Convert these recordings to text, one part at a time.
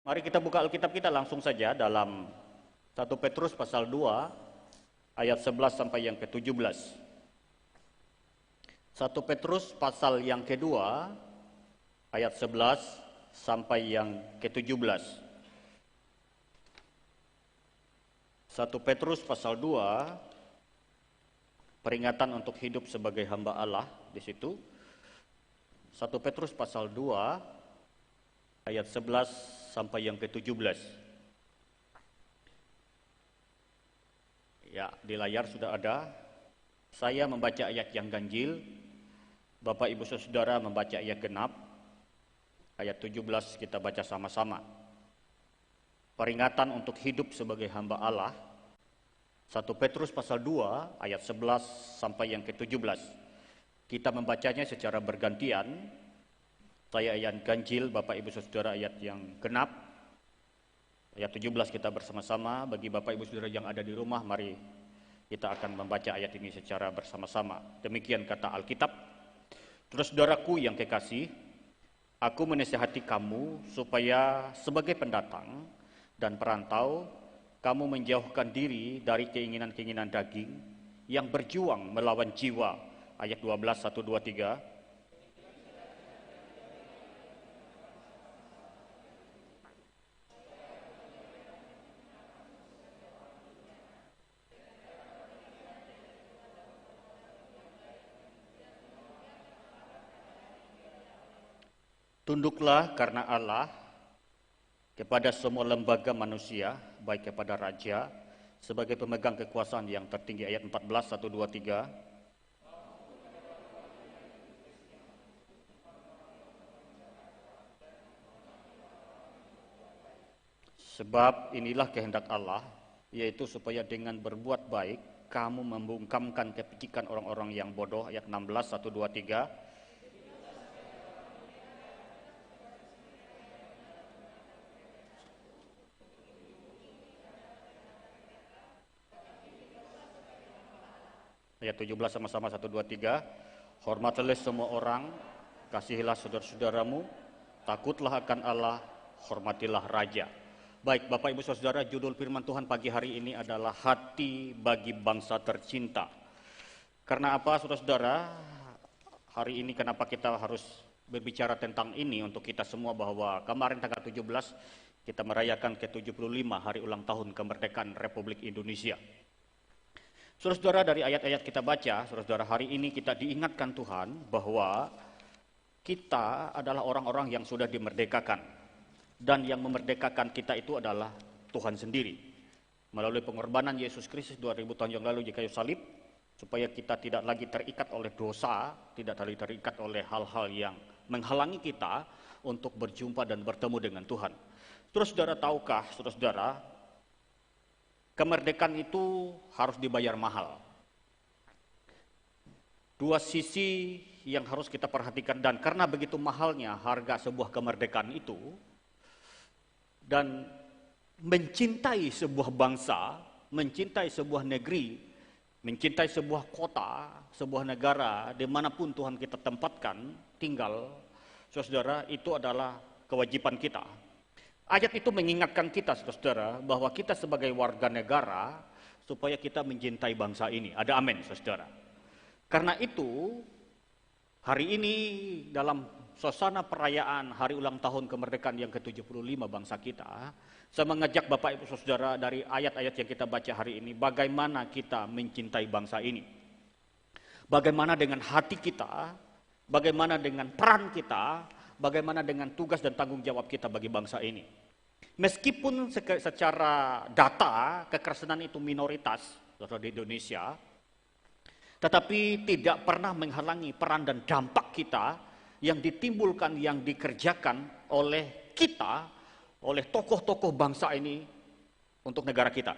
Mari kita buka Alkitab kita langsung saja dalam 1 Petrus pasal 2 ayat 11 sampai yang ke-17. 1 Petrus pasal yang kedua ayat 11 sampai yang ke-17. 1 Petrus pasal 2 peringatan untuk hidup sebagai hamba Allah di situ. 1 Petrus pasal 2 ayat 11 sampai yang ke-17. Ya, di layar sudah ada. Saya membaca ayat yang ganjil, Bapak Ibu Saudara membaca ayat genap. Ayat 17 kita baca sama-sama. Peringatan untuk hidup sebagai hamba Allah. 1 Petrus pasal 2 ayat 11 sampai yang ke-17. Kita membacanya secara bergantian. Saya ayat ganjil, Bapak Ibu Saudara ayat yang genap. Ayat 17 kita bersama-sama. Bagi Bapak Ibu Saudara yang ada di rumah, mari kita akan membaca ayat ini secara bersama-sama. Demikian kata Alkitab. Saudara-saudaraku yang kekasih, aku menasihati kamu supaya sebagai pendatang dan perantau, kamu menjauhkan diri dari keinginan-keinginan daging yang berjuang melawan jiwa. Ayat 12, 1, 2, 3. Tunduklah karena Allah kepada semua lembaga manusia, baik kepada raja, sebagai pemegang kekuasaan yang tertinggi. Ayat 14, 1, 2, 3. Sebab inilah kehendak Allah, yaitu supaya dengan berbuat baik, kamu membungkamkan kepicikan orang-orang yang bodoh. Ayat 16, 1, 2, 3. Ayat 17 sama-sama 1, 2, 3. Hormatilah semua orang, kasihilah saudara-saudaramu, takutlah akan Allah, hormatilah raja. Baik, Bapak Ibu Saudara, judul firman Tuhan pagi hari ini adalah hati bagi bangsa tercinta. Karena apa, saudara-saudara? Hari ini kenapa kita harus berbicara tentang ini untuk kita semua, bahwa kemarin tanggal 17 kita merayakan ke-75 hari ulang tahun kemerdekaan Republik Indonesia. Saudara-saudara, dari ayat-ayat kita baca, saudara-saudara, hari ini kita diingatkan Tuhan bahwa kita adalah orang-orang yang sudah dimerdekakan. Dan yang memerdekakan kita itu adalah Tuhan sendiri. Melalui pengorbanan Yesus Kristus 2000 tahun yang lalu di kayu salib, supaya kita tidak lagi terikat oleh dosa, tidak lagi terikat oleh hal-hal yang menghalangi kita untuk berjumpa dan bertemu dengan Tuhan. Saudara-saudara, tahukah saudara-saudara, kemerdekaan itu harus dibayar mahal. Dua sisi yang harus kita perhatikan, dan karena begitu mahalnya harga sebuah kemerdekaan itu, dan mencintai sebuah bangsa, mencintai sebuah negeri, mencintai sebuah kota, sebuah negara, dimanapun Tuhan kita tempatkan tinggal, saudara, itu adalah kewajiban kita. Ayat itu mengingatkan kita, saudara, bahwa kita sebagai warga negara, supaya kita mencintai bangsa ini. Ada amin, saudara. Karena itu, hari ini dalam suasana perayaan hari ulang tahun kemerdekaan yang ke-75 bangsa kita, saya mengajak Bapak Ibu Saudara dari ayat-ayat yang kita baca hari ini, bagaimana kita mencintai bangsa ini. Bagaimana dengan hati kita, bagaimana dengan peran kita, bagaimana dengan tugas dan tanggung jawab kita bagi bangsa ini. Meskipun secara data kekerasan itu minoritas di Indonesia, tetapi tidak pernah menghalangi peran dan dampak kita yang ditimbulkan, yang dikerjakan oleh kita, oleh tokoh-tokoh bangsa ini untuk negara kita.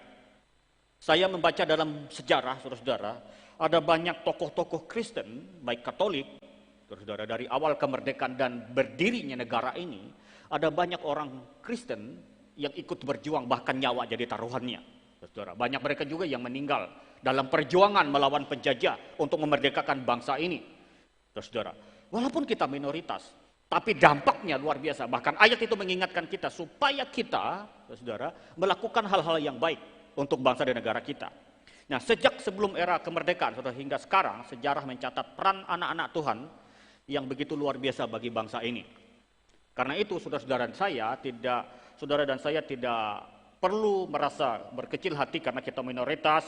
Saya membaca dalam sejarah, saudara-saudara, ada banyak tokoh-tokoh Kristen, baik Katolik, saudara, dari awal kemerdekaan dan berdirinya negara ini, ada banyak orang Kristen yang ikut berjuang, bahkan nyawa jadi taruhannya. Saudara, banyak mereka juga yang meninggal dalam perjuangan melawan penjajah untuk memerdekakan bangsa ini. Saudara, walaupun kita minoritas, Tapi dampaknya luar biasa. Bahkan ayat itu mengingatkan kita supaya kita, saudara, melakukan hal-hal yang baik untuk bangsa dan negara kita. Nah, sejak sebelum era kemerdekaan saudara, hingga sekarang, sejarah mencatat peran anak-anak Tuhan yang begitu luar biasa bagi bangsa ini. Karena itu saudara dan saya tidak perlu merasa berkecil hati karena kita minoritas,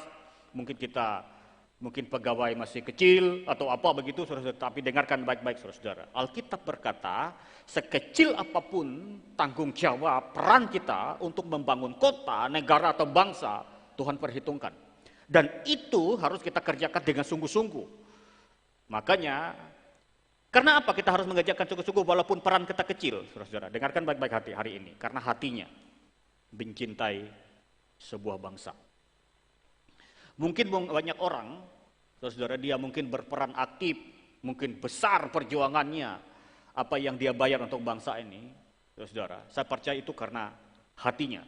mungkin pegawai masih kecil atau apa begitu, saudara. Tapi dengarkan baik-baik, saudara. Alkitab berkata, sekecil apapun tanggung jawab peran kita untuk membangun kota, negara atau bangsa, Tuhan perhitungkan. Dan itu harus kita kerjakan dengan sungguh-sungguh. Makanya, karena apa kita harus mengerjakan sungguh-sungguh walaupun peran kita kecil, saudara. Dengarkan baik-baik hari ini, karena hatinya mencintai sebuah bangsa. Mungkin banyak orang, saudara, dia mungkin berperan aktif, mungkin besar perjuangannya, apa yang dia bayar untuk bangsa ini, saudara. Saya percaya itu karena hatinya.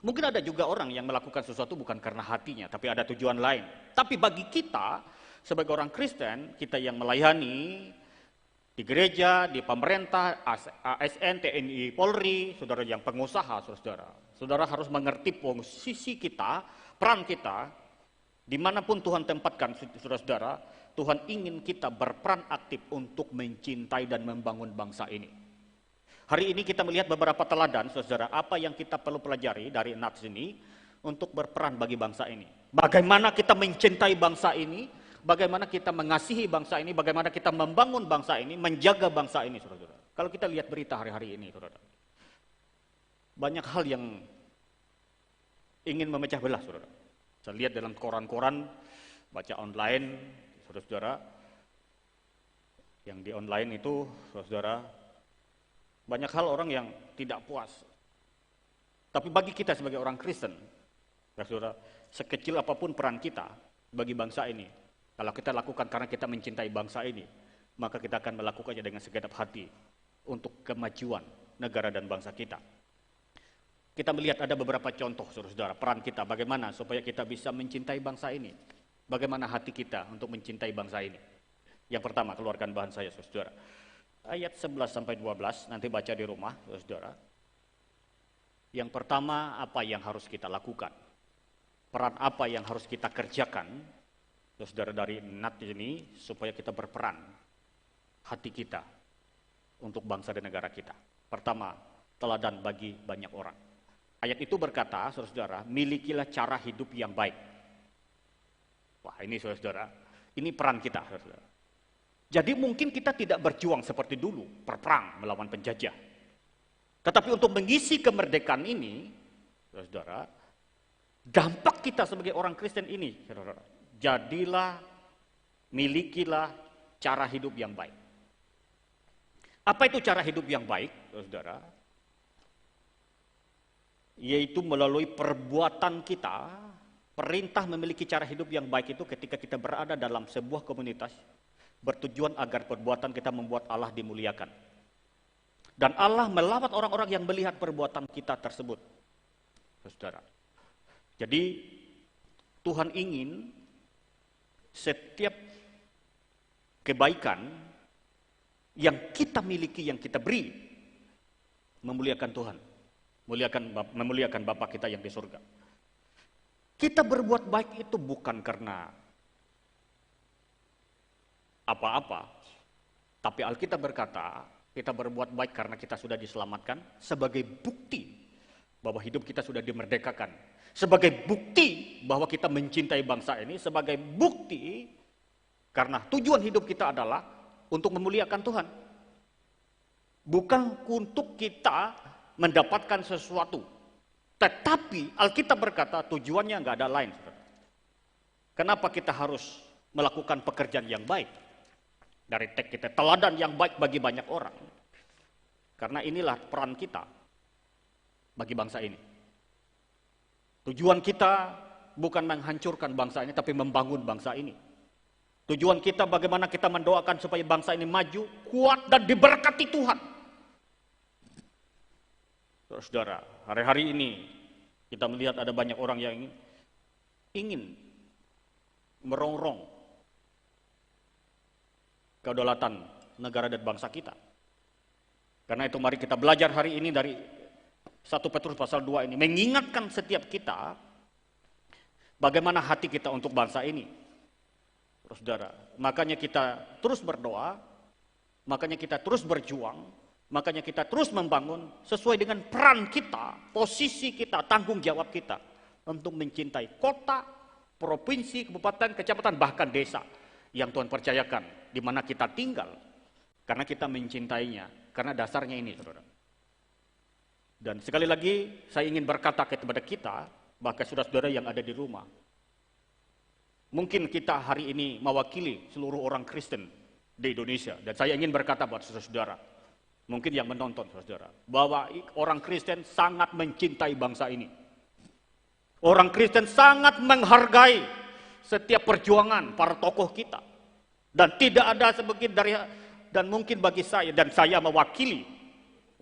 Mungkin ada juga orang yang melakukan sesuatu bukan karena hatinya, tapi ada tujuan lain. Tapi bagi kita, sebagai orang Kristen, kita yang melayani di gereja, di pemerintah, ASN, TNI, Polri, saudara yang pengusaha, saudara harus mengerti posisi kita, peran kita. Dimanapun Tuhan tempatkan, saudara-saudara, Tuhan ingin kita berperan aktif untuk mencintai dan membangun bangsa ini. Hari ini kita melihat beberapa teladan, saudara, apa yang kita perlu pelajari dari Nats ini untuk berperan bagi bangsa ini. Bagaimana kita mencintai bangsa ini, bagaimana kita mengasihi bangsa ini, bagaimana kita membangun bangsa ini, menjaga bangsa ini, saudara. Kalau kita lihat berita hari-hari ini, saudara, banyak hal yang ingin memecah belah, saudara. Saya lihat dalam koran-koran, baca online, saudara-saudara, yang di online itu, saudara, banyak hal orang yang tidak puas. Tapi bagi kita sebagai orang Kristen, saudara, sekecil apapun peran kita bagi bangsa ini, kalau kita lakukan karena kita mencintai bangsa ini, maka kita akan melakukannya dengan segenap hati untuk kemajuan negara dan bangsa kita. Kita melihat ada beberapa contoh, saudara-saudara, peran kita bagaimana supaya kita bisa mencintai bangsa ini. Bagaimana hati kita untuk mencintai bangsa ini. Yang pertama, keluarkan bahan saya, saudara. Ayat 11-12, nanti baca di rumah, saudara. Yang pertama, apa yang harus kita lakukan? Peran apa yang harus kita kerjakan, saudara, dari Nat ini, supaya kita berperan hati kita untuk bangsa dan negara kita. Pertama, teladan bagi banyak orang. Ayat itu berkata, saudara-saudara, milikilah cara hidup yang baik. Wah, ini saudara-saudara, ini peran kita, saudara. Jadi mungkin kita tidak berjuang seperti dulu, berperang melawan penjajah. Tetapi untuk mengisi kemerdekaan ini, saudara, dampak kita sebagai orang Kristen ini, saudara, jadilah, milikilah cara hidup yang baik. Apa itu cara hidup yang baik, saudara? Yaitu melalui perbuatan kita, perintah memiliki cara hidup yang baik itu ketika kita berada dalam sebuah komunitas, bertujuan agar perbuatan kita membuat Allah dimuliakan. Dan Allah melawat orang-orang yang melihat perbuatan kita tersebut, saudara. Jadi Tuhan ingin setiap kebaikan yang kita miliki, yang kita beri, memuliakan Tuhan. Memuliakan Bapa kita yang di surga. Kita berbuat baik itu bukan karena apa-apa, tapi Alkitab berkata kita berbuat baik karena kita sudah diselamatkan, sebagai bukti bahwa hidup kita sudah dimerdekakan, sebagai bukti bahwa kita mencintai bangsa ini, sebagai bukti karena tujuan hidup kita adalah untuk memuliakan Tuhan, bukan untuk kita mendapatkan sesuatu. Tetapi Alkitab berkata tujuannya nggak ada lain. Kenapa kita harus melakukan pekerjaan yang baik? Dari teks kita, teladan yang baik bagi banyak orang. Karena inilah peran kita bagi bangsa ini. Tujuan kita bukan menghancurkan bangsa ini, tapi membangun bangsa ini. Tujuan kita bagaimana kita mendoakan supaya bangsa ini maju, kuat, dan diberkati Tuhan. Saudara, hari-hari ini kita melihat ada banyak orang yang ingin merongrong kedaulatan negara dan bangsa kita. Karena itu mari kita belajar hari ini dari 1 Petrus pasal 2 ini, mengingatkan setiap kita bagaimana hati kita untuk bangsa ini. Saudara, makanya kita terus berdoa, makanya kita terus berjuang, makanya kita terus membangun sesuai dengan peran kita, posisi kita, tanggung jawab kita untuk mencintai kota, provinsi, kabupaten, kecamatan, bahkan desa yang Tuhan percayakan di mana kita tinggal. Karena kita mencintainya, karena dasarnya ini, saudara. Dan sekali lagi saya ingin berkata kepada kita, bahkan saudara-saudara yang ada di rumah, mungkin kita hari ini mewakili seluruh orang Kristen di Indonesia. Dan saya ingin berkata buat saudara-saudara, mungkin yang menonton saudara, bahwa orang Kristen sangat mencintai bangsa ini. Orang Kristen sangat menghargai setiap perjuangan para tokoh kita. Dan tidak ada sebagian dari, dan mungkin bagi saya, dan saya mewakili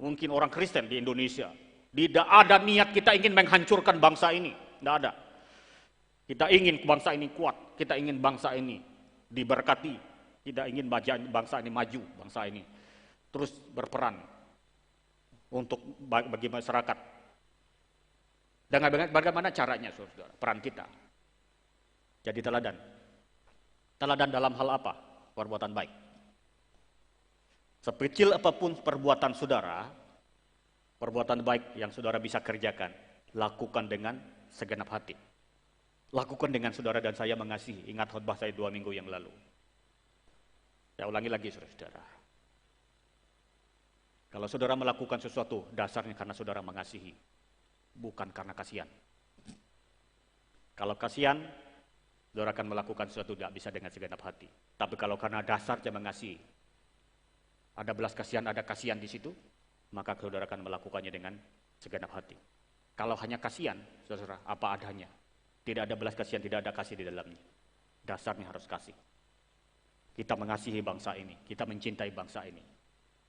mungkin orang Kristen di Indonesia, tidak ada niat kita ingin menghancurkan bangsa ini. Tidak ada. Kita ingin bangsa ini kuat, kita ingin bangsa ini diberkati, kita ingin bangsa ini maju, bangsa ini terus berperan untuk bagi masyarakat. Dan bagaimana caranya, saudara? Peran kita jadi teladan. Teladan dalam hal apa? Perbuatan baik. Sekecil apapun perbuatan saudara, perbuatan baik yang saudara bisa kerjakan, lakukan dengan segenap hati. Lakukan dengan saudara dan saya mengasihi. Ingat khotbah saya 2 minggu yang lalu. Saya ulangi lagi, saudara. Kalau saudara melakukan sesuatu, dasarnya karena saudara mengasihi, bukan karena kasihan. Kalau kasihan, saudara akan melakukan sesuatu tidak bisa dengan segenap hati. Tapi kalau karena dasarnya mengasihi, ada belas kasihan, ada kasihan di situ, maka saudara akan melakukannya dengan segenap hati. Kalau hanya kasihan, saudara, apa adanya. Tidak ada belas kasihan, tidak ada kasih di dalamnya. Dasarnya harus kasih. Kita mengasihi bangsa ini, kita mencintai bangsa ini.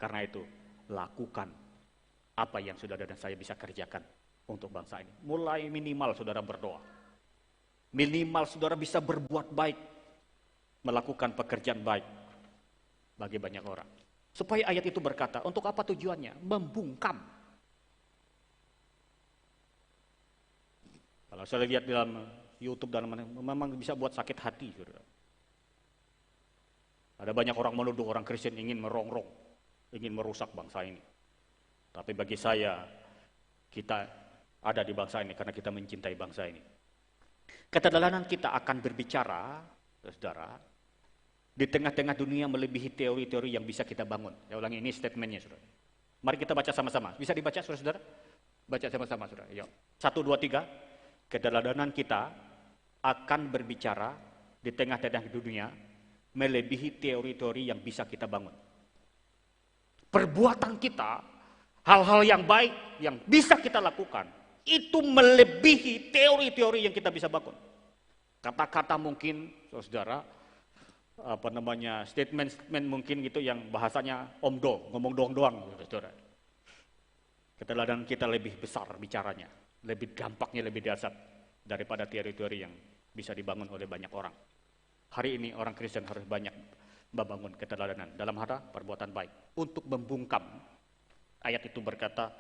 Karena itu, lakukan apa yang saudara dan saya bisa kerjakan untuk bangsa ini. Mulai minimal saudara berdoa. Minimal saudara bisa berbuat baik. Melakukan pekerjaan baik bagi banyak orang. Supaya ayat itu berkata, untuk apa tujuannya? Membungkam. Kalau saya lihat dalam YouTube, memang bisa buat sakit hati. Saudara. Ada banyak orang menuduh orang Kristen ingin merongrong, ingin merusak bangsa ini. Tapi bagi saya, kita ada di bangsa ini karena kita mencintai bangsa ini. Keteladanan kita akan berbicara, saudara, di tengah-tengah dunia melebihi teori-teori yang bisa kita bangun. Saya ulangi, ini statementnya, saudara. Mari kita baca sama-sama. Bisa dibaca, saudara? Baca sama-sama, saudara. Yuk. 1, 2, 3. Keteladanan kita akan berbicara di tengah-tengah dunia melebihi teori-teori yang bisa kita bangun. Perbuatan kita, hal-hal yang baik yang bisa kita lakukan, itu melebihi teori-teori yang kita bisa bangun. Kata-kata mungkin, saudara, statement mungkin gitu yang bahasanya omdo, ngomong doang-doang, saudara. Keteladanan kita lebih besar bicaranya, lebih dampaknya lebih dahsyat daripada teori-teori yang bisa dibangun oleh banyak orang. Hari ini orang Kristen harus banyak membangun keteladanan dalam hal perbuatan baik untuk membungkam. Ayat itu berkata,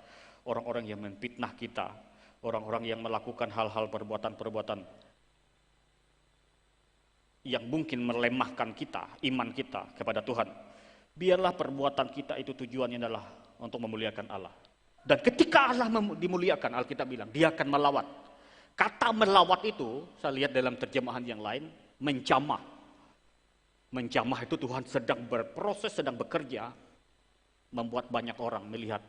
orang-orang yang memfitnah kita, orang-orang yang melakukan hal-hal perbuatan-perbuatan yang mungkin melemahkan kita, iman kita kepada Tuhan. Biarlah perbuatan kita itu tujuannya adalah untuk memuliakan Allah. Dan ketika Allah dimuliakan, Alkitab bilang, dia akan melawat. Kata melawat itu, saya lihat dalam terjemahan yang lain, menjamah. Menjamah itu Tuhan sedang berproses, sedang bekerja, membuat banyak orang melihat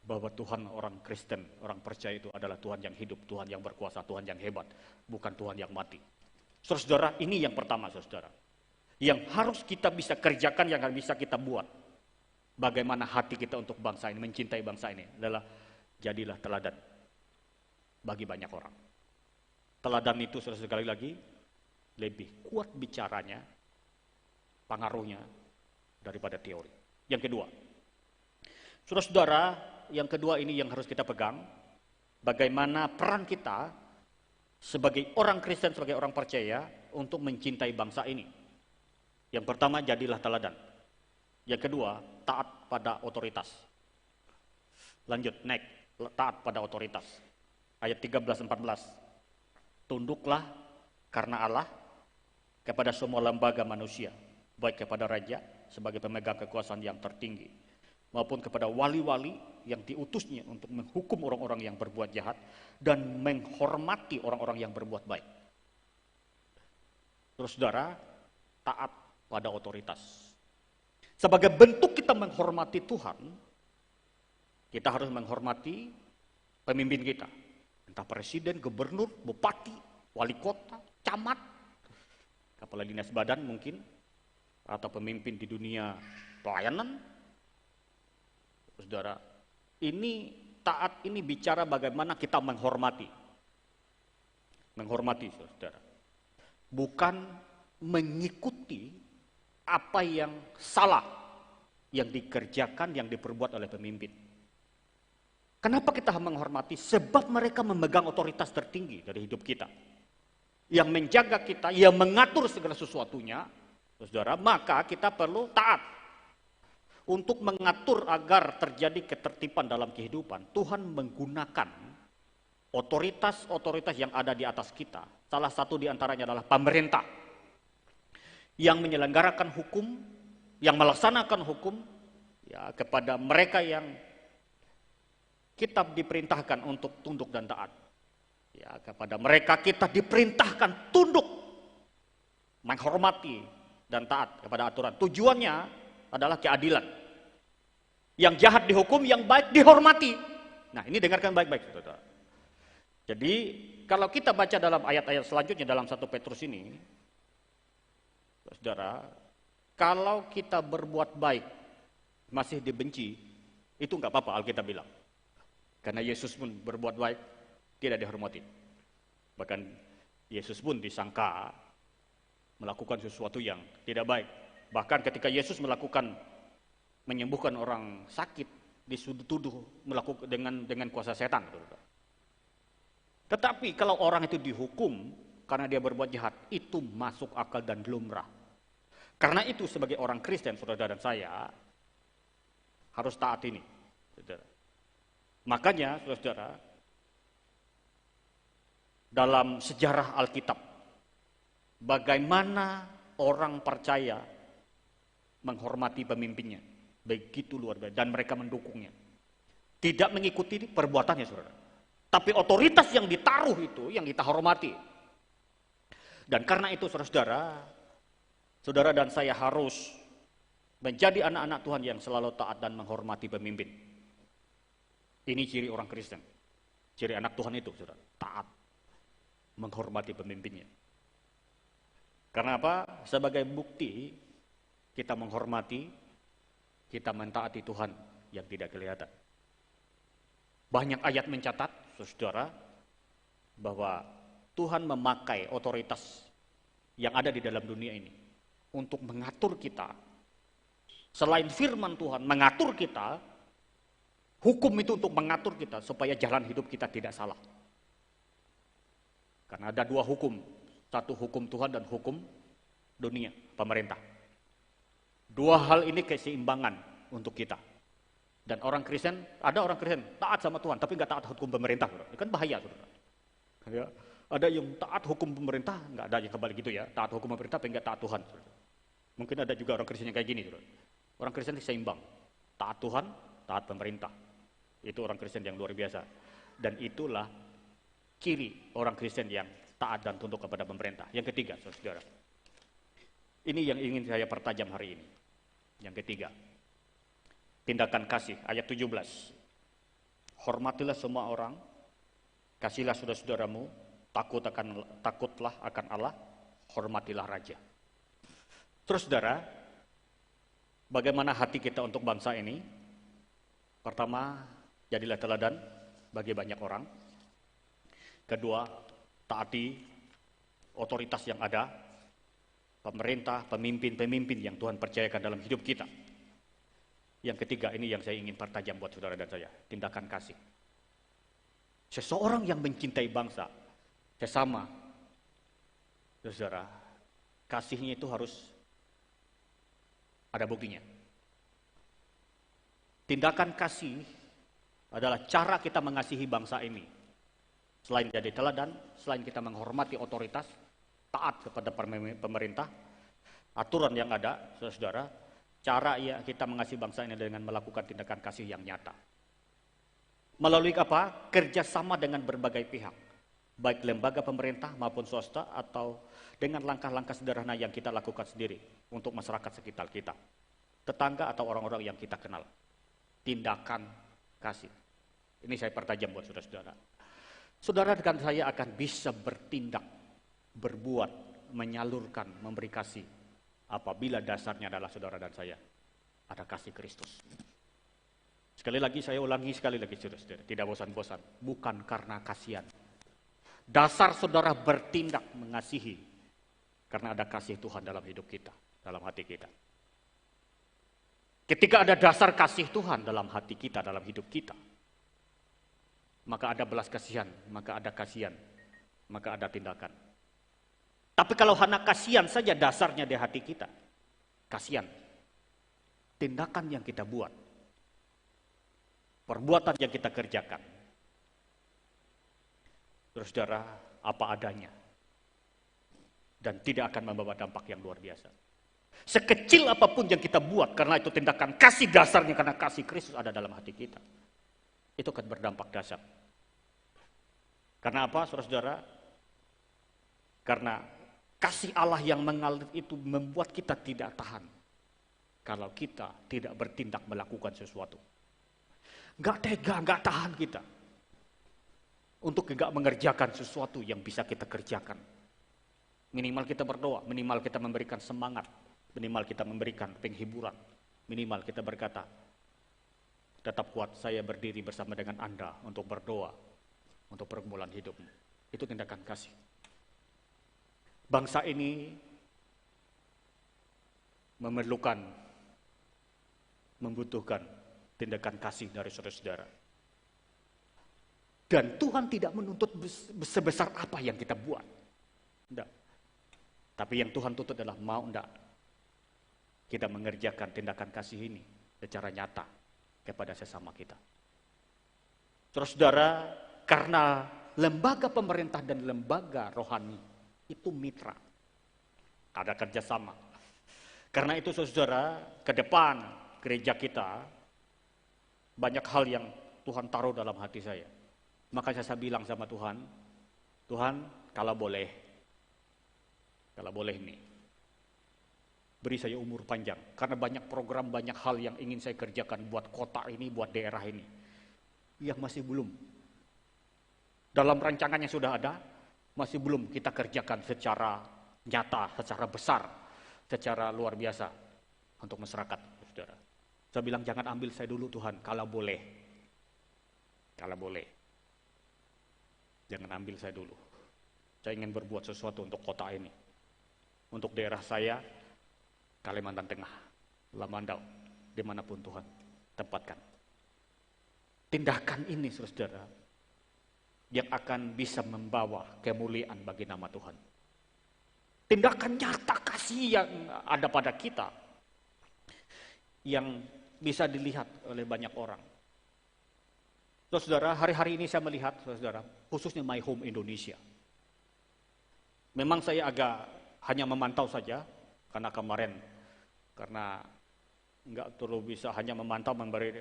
bahwa Tuhan orang Kristen, orang percaya itu adalah Tuhan yang hidup, Tuhan yang berkuasa, Tuhan yang hebat, bukan Tuhan yang mati. Saudara, ini yang pertama, saudara. Yang harus kita bisa kerjakan, yang bisa kita buat. Bagaimana hati kita untuk bangsa ini, mencintai bangsa ini adalah jadilah teladan bagi banyak orang. Teladan itu sekali lagi lebih kuat bicaranya, pengaruhnya daripada teori. Yang kedua, saudara-saudara, yang kedua ini yang harus kita pegang, bagaimana peran kita sebagai orang Kristen, sebagai orang percaya untuk mencintai bangsa ini. Yang pertama, jadilah teladan. Yang kedua, taat pada otoritas. Lanjut, next, taat pada otoritas. Ayat 13-14. Tunduklah karena Allah kepada semua lembaga manusia, baik kepada raja sebagai pemegang kekuasaan yang tertinggi, maupun kepada wali-wali yang diutusnya untuk menghukum orang-orang yang berbuat jahat dan menghormati orang-orang yang berbuat baik. Terus saudara, taat pada otoritas. Sebagai bentuk kita menghormati Tuhan, kita harus menghormati pemimpin kita. Entah presiden, gubernur, bupati, wali kota, camat, kepala dinas badan mungkin, atau pemimpin di dunia pelayanan. Saudara, ini taat ini bicara bagaimana kita menghormati. Menghormati, saudara. Bukan mengikuti apa yang salah yang dikerjakan, yang diperbuat oleh pemimpin. Kenapa kita menghormati? Sebab mereka memegang otoritas tertinggi dari hidup kita. Yang menjaga kita, yang mengatur segala sesuatunya, saudara, maka kita perlu taat. Untuk mengatur agar terjadi ketertiban dalam kehidupan, Tuhan menggunakan otoritas-otoritas yang ada di atas kita. Salah satu di antaranya adalah pemerintah. Yang menyelenggarakan hukum, yang melaksanakan hukum, ya, kepada mereka yang kita diperintahkan untuk tunduk dan taat. Ya, kepada mereka kita diperintahkan tunduk, menghormati dan taat kepada aturan. Tujuannya adalah keadilan. Yang jahat dihukum, yang baik dihormati. Nah, ini dengarkan baik-baik, saudara. Jadi, kalau kita baca dalam ayat-ayat selanjutnya dalam 1 Petrus ini, saudara, kalau kita berbuat baik masih dibenci, itu nggak apa-apa, Alkitab bilang. Karena Yesus pun berbuat baik, tidak dihormati. Bahkan Yesus pun disangka melakukan sesuatu yang tidak baik. Bahkan ketika Yesus menyembuhkan orang sakit, dituduh melakukan dengan kuasa setan. Tetapi kalau orang itu dihukum karena dia berbuat jahat, itu masuk akal dan lumrah. Karena itu sebagai orang Kristen, saudara dan saya, harus taat ini. Saudara. Makanya, saudara, dalam sejarah Alkitab, bagaimana orang percaya menghormati pemimpinnya. Begitu luar biasa. Dan mereka mendukungnya. Tidak mengikuti perbuatannya, saudara. Tapi otoritas yang ditaruh itu, yang kita hormati. Dan karena itu, saudara, saudara dan saya harus menjadi anak-anak Tuhan yang selalu taat dan menghormati pemimpin. Ini ciri orang Kristen. Ciri anak Tuhan itu, saudara. Taat. Menghormati pemimpinnya. Karena apa? Sebagai bukti kita menghormati, kita mentaati Tuhan yang tidak kelihatan. Banyak ayat mencatat, saudara, bahwa Tuhan memakai otoritas yang ada di dalam dunia ini untuk mengatur kita. Selain firman Tuhan mengatur kita, hukum itu untuk mengatur kita supaya jalan hidup kita tidak salah. Karena ada dua hukum, satu hukum Tuhan dan hukum dunia, pemerintah. Dua hal ini keseimbangan untuk kita. Dan orang Kristen, ada orang Kristen taat sama Tuhan, tapi nggak taat hukum pemerintah. Ini kan bahaya, saudara. Ya, ada yang taat hukum pemerintah, nggak ada yang kebalik gitu ya. Taat hukum pemerintah, tapi nggak taat Tuhan. Saudara. Mungkin ada juga orang Kristen yang kayak gini, saudara. Orang Kristen seimbang, taat Tuhan, taat pemerintah. Itu orang Kristen yang luar biasa. Dan itulah ciri orang Kristen yang taat dan tunduk kepada pemerintah. Yang ketiga, saudara. Ini yang ingin saya pertajam hari ini. Yang ketiga, tindakan kasih, ayat 17. Hormatilah semua orang, kasihlah saudara-saudaramu, takutlah akan Allah, hormatilah raja. Terus saudara, bagaimana hati kita untuk bangsa ini? Pertama, jadilah teladan bagi banyak orang. Kedua, taati otoritas yang ada, pemerintah, pemimpin-pemimpin yang Tuhan percayakan dalam hidup kita. Yang ketiga, ini yang saya ingin pertajam buat saudara dan saya, tindakan kasih. Seseorang yang mencintai bangsa, sesama, saudara, kasihnya itu harus ada buktinya. Tindakan kasih adalah cara kita mengasihi bangsa ini. Selain jadi teladan, selain kita menghormati otoritas, taat kepada pemerintah, aturan yang ada, saudara, cara kita mengasihi bangsa ini dengan melakukan tindakan kasih yang nyata. Melalui apa? Kerjasama dengan berbagai pihak, baik lembaga pemerintah maupun swasta, atau dengan langkah-langkah sederhana yang kita lakukan sendiri untuk masyarakat sekitar kita, tetangga atau orang-orang yang kita kenal. Tindakan kasih. Ini saya pertajam buat saudara-saudara. Saudara dan saya akan bisa bertindak, berbuat, menyalurkan, memberi kasih apabila dasarnya adalah saudara dan saya ada kasih Kristus. Sekali lagi saya ulangi sekali lagi saudara-saudara, tidak bosan-bosan, bukan karena kasihan. Dasar saudara bertindak mengasihi karena ada kasih Tuhan dalam hidup kita, dalam hati kita. Ketika ada dasar kasih Tuhan dalam hati kita, dalam hidup kita, maka ada belas kasihan, maka ada kasihan, maka ada tindakan. Tapi kalau hanya kasihan saja dasarnya di hati kita, kasihan, tindakan yang kita buat, perbuatan yang kita kerjakan, saudara, apa adanya, dan tidak akan membawa dampak yang luar biasa. Sekecil apapun yang kita buat, karena itu tindakan kasih dasarnya, karena kasih Kristus ada dalam hati kita, itu akan berdampak dahsyat. Karena apa, saudara-saudara? Karena kasih Allah yang mengalir itu membuat kita tidak tahan kalau kita tidak bertindak melakukan sesuatu. Gak tega, gak tahan kita untuk gak mengerjakan sesuatu yang bisa kita kerjakan. Minimal kita berdoa, minimal kita memberikan semangat, minimal kita memberikan penghiburan, minimal kita berkata, tetap kuat, saya berdiri bersama dengan Anda untuk berdoa, untuk pergumulan hidupmu. Itu tindakan kasih. Bangsa ini membutuhkan tindakan kasih dari saudara-saudara. Dan Tuhan tidak menuntut sebesar apa yang kita buat. Enggak. Tapi yang Tuhan tuntut adalah mau enggak kita mengerjakan tindakan kasih ini secara nyata kepada sesama kita. Saudara, karena lembaga pemerintah dan lembaga rohani itu mitra, ada kerjasama. Karena itu saudara, ke depan gereja kita banyak hal yang Tuhan taruh dalam hati saya. Maka saya bilang sama Tuhan, Tuhan kalau boleh nih, beri saya umur panjang. Karena banyak program, banyak hal yang ingin saya kerjakan buat kota ini, buat daerah ini, yang masih belum. Dalam rancangannya sudah ada, masih belum kita kerjakan secara nyata, secara besar, secara luar biasa untuk masyarakat, saudara. Saya bilang jangan ambil saya dulu Tuhan, kalau boleh. Jangan ambil saya dulu. Saya ingin berbuat sesuatu untuk kota ini, untuk daerah saya, Kalimantan Tengah, Lamandau, dimanapun Tuhan tempatkan. Tindakan ini, saudara, yang akan bisa membawa kemuliaan bagi nama Tuhan. Tindakan nyata kasih yang ada pada kita, yang bisa dilihat oleh banyak orang. Saudara, hari-hari ini saya melihat, saudara, khususnya My Home Indonesia. Memang saya agak hanya memantau saja, karena kemarin, karena nggak terlalu bisa hanya memantau, memberi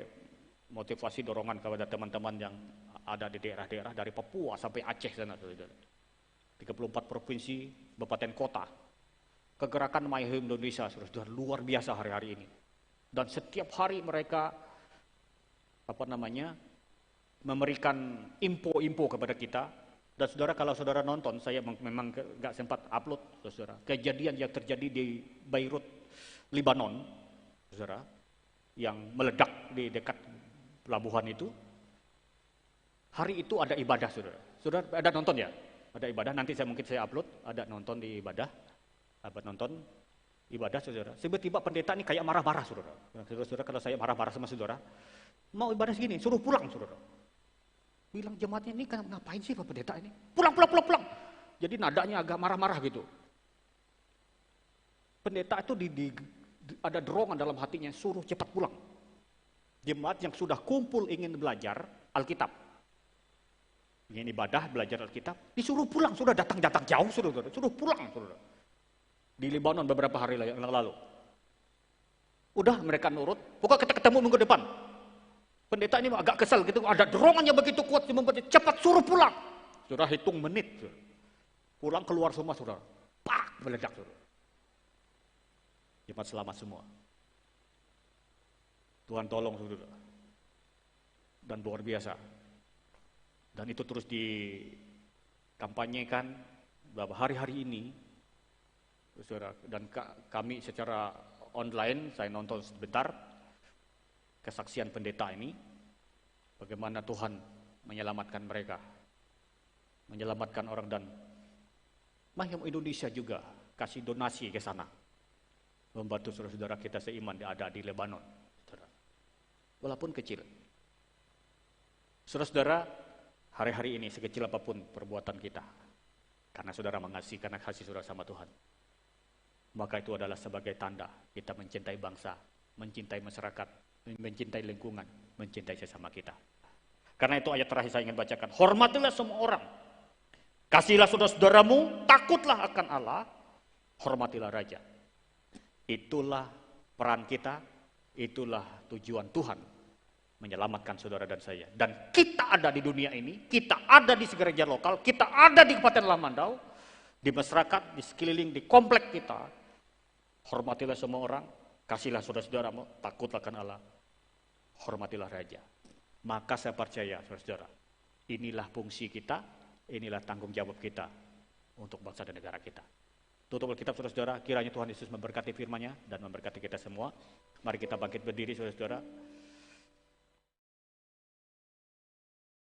motivasi, dorongan kepada teman-teman yang ada di daerah-daerah dari Papua sampai Aceh sana, saudara. 34 provinsi, kabupaten kota. Kegerakan My Home Indonesia, saudara, luar biasa hari-hari ini. Dan setiap hari mereka memberikan info-info kepada kita. Dan saudara, kalau saudara nonton, saya memang nggak sempat upload, saudara. Kejadian yang terjadi di Beirut, Lebanon, saudara, yang meledak di dekat pelabuhan itu. Hari itu ada ibadah, saudara. Saudara ada nonton ya? Ada ibadah, nanti mungkin saya upload, ada nonton di ibadah. Nonton ibadah, saudara. Tiba-tiba pendeta ini kayak marah-marah, saudara. Saudara, kalau saya marah-marah sama saudara, mau ibadah segini, suruh pulang, saudara. Bilang jemaatnya ini ngapain sih Pak Pendeta ini? Pulang. Jadi nadanya agak marah-marah gitu. Pendeta itu ada dorongan dalam hatinya, suruh cepat pulang. Jemaat yang sudah kumpul ingin belajar Alkitab, ingin ibadah, belajar Alkitab, disuruh pulang, sudah datang jauh, suruh pulang, saudara. Di Lebanon beberapa hari yang lalu. Udah mereka nurut, pokoknya kita ketemu minggu depan. Pendeta ini agak kesal gitu, ada dorongannya begitu kuat, cepat suruh pulang. Sudah hitung menit, saudara. Pulang keluar semua, saudara. Pak, meledak, saudara. Jemaat selamat semua. Tuhan tolong, saudara. Dan luar biasa. Dan itu terus dikampanyekan beberapa hari-hari ini, saudara. Dan kami secara online, saya nonton sebentar kesaksian pendeta ini, bagaimana Tuhan menyelamatkan mereka, menyelamatkan orang, dan Mahim Indonesia juga kasih donasi ke sana, membantu saudara-saudara kita seiman yang ada di Lebanon, saudara. Walaupun kecil. Saudara-saudara, hari-hari ini sekecil apapun perbuatan kita, karena saudara mengasihi, karena kasih saudara sama Tuhan, maka itu adalah sebagai tanda kita mencintai bangsa, mencintai masyarakat, mencintai lingkungan, mencintai sesama kita. Karena itu ayat terakhir saya ingin bacakan. Hormatilah semua orang, kasihilah saudara-saudaramu, takutlah akan Allah, hormatilah raja. Itulah peran kita, itulah tujuan Tuhan menyelamatkan saudara dan saya. Dan kita ada di dunia ini, kita ada di gereja lokal, kita ada di Kabupaten Lamandau, di masyarakat, di sekeliling, di komplek kita. Hormatilah semua orang, kasihlah saudara-saudaramu, takutlah akan Allah, hormatilah raja. Maka saya percaya, saudara-saudara, inilah fungsi kita, inilah tanggung jawab kita untuk bangsa dan negara kita. Tutup Alkitab, saudara-saudara, kiranya Tuhan Yesus memberkati firman-Nya dan memberkati kita semua. Mari kita bangkit berdiri, saudara-saudara.